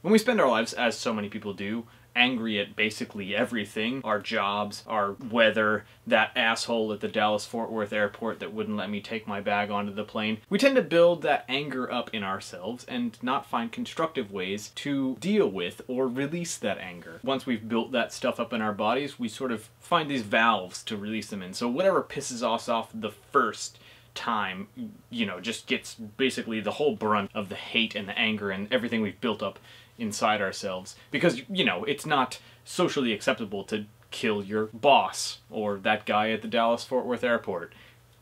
When we spend our lives, as so many people do, angry at basically everything, our jobs, our weather, that asshole at the Dallas-Fort Worth airport that wouldn't let me take my bag onto the plane, we tend to build that anger up in ourselves and not find constructive ways to deal with or release that anger. Once we've built that stuff up in our bodies, we sort of find these valves to release them in. So whatever pisses us off the first time, you know, just gets basically the whole brunt of the hate and the anger and everything we've built up inside ourselves. Because, you know, it's not socially acceptable to kill your boss or that guy at the Dallas-Fort Worth airport.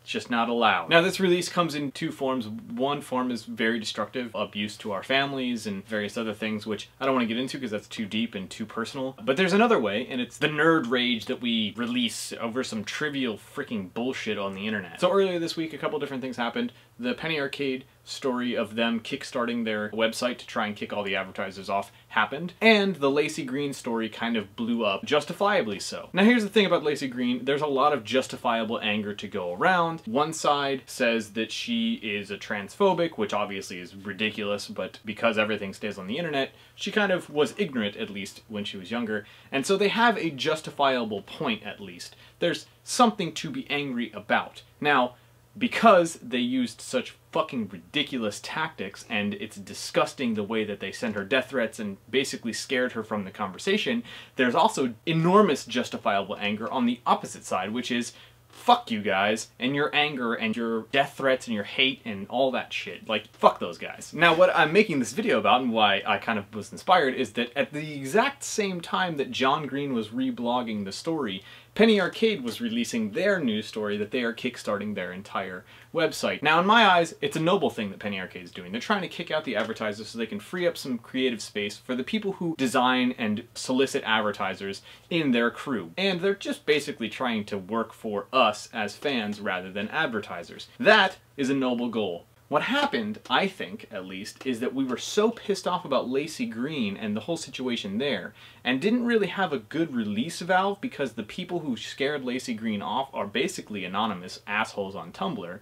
It's just not allowed. Now, this release comes in two forms. One form is very destructive, abuse to our families and various other things, which I don't want to get into because that's too deep and too personal. But there's another way, and it's the nerd rage that we release over some trivial freaking bullshit on the internet. So earlier this week, a couple different things happened. The Penny Arcade story of them kickstarting their website to try and kick all the advertisers off happened, and the Lacey Green story kind of blew up, justifiably so. Now here's the thing about Lacey Green, there's a lot of justifiable anger to go around. One side says that she is a transphobic, which obviously is ridiculous, but because everything stays on the internet, she kind of was ignorant, at least when she was younger, and so they have a justifiable point at least. There's something to be angry about. Now, because they used such fucking ridiculous tactics, and it's disgusting the way that they sent her death threats and basically scared her from the conversation, there's also enormous justifiable anger on the opposite side, which is, fuck you guys, and your anger and your death threats and your hate and all that shit. Like, fuck those guys. Now, what I'm making this video about and why I kind of was inspired is that at the exact same time that John Green was reblogging the story, Penny Arcade was releasing their news story that they are kickstarting their entire website. Now, in my eyes, it's a noble thing that Penny Arcade is doing. They're trying to kick out the advertisers so they can free up some creative space for the people who design and solicit advertisers in their crew. And they're just basically trying to work for us as fans rather than advertisers. That is a noble goal. What happened, I think, at least, is that we were so pissed off about Lacey Green and the whole situation there, and didn't really have a good release valve because the people who scared Lacey Green off are basically anonymous assholes on Tumblr,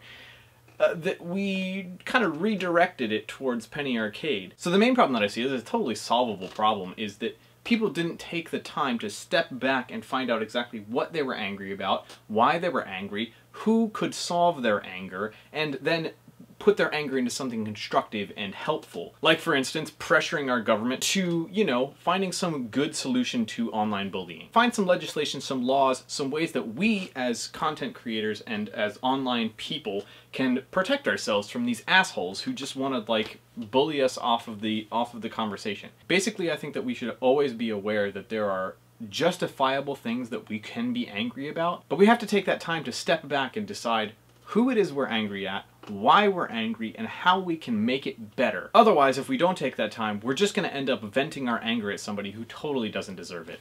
that we kind of redirected it towards Penny Arcade. So the main problem that I see is a totally solvable problem is that people didn't take the time to step back and find out exactly what they were angry about, why they were angry, who could solve their anger, and then put their anger into something constructive and helpful. Like, for instance, pressuring our government to, you know, finding some good solution to online bullying. Find some legislation, some laws, some ways that we as content creators and as online people can protect ourselves from these assholes who just want to, like, bully us off of the conversation. Basically, I think that we should always be aware that there are justifiable things that we can be angry about, but we have to take that time to step back and decide who it is we're angry at, why we're angry, and how we can make it better. Otherwise, if we don't take that time, we're just going to end up venting our anger at somebody who totally doesn't deserve it.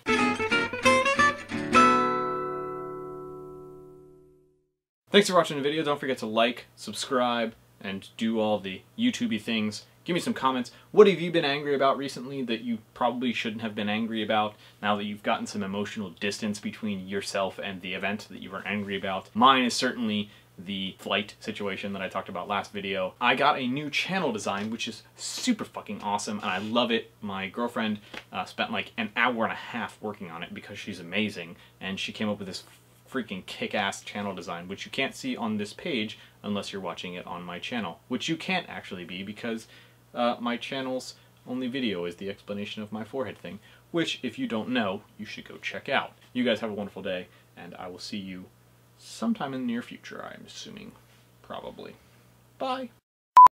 Thanks for watching the video. Don't forget to like, subscribe, and do all the YouTube-y things. Give me some comments. What have you been angry about recently that you probably shouldn't have been angry about now that you've gotten some emotional distance between yourself and the event that you were angry about? Mine is certainly the flight situation that I talked about last video. I got a new channel design, which is super fucking awesome, and I love it. My girlfriend spent like an hour and a half working on it because she's amazing, and she came up with this freaking kick-ass channel design, which you can't see on this page unless you're watching it on my channel, which you can't actually be because my channel's only video is the explanation of my forehead thing, which, if you don't know, you should go check out. You guys have a wonderful day, and I will see you sometime in the near future, I'm assuming. Probably. Bye.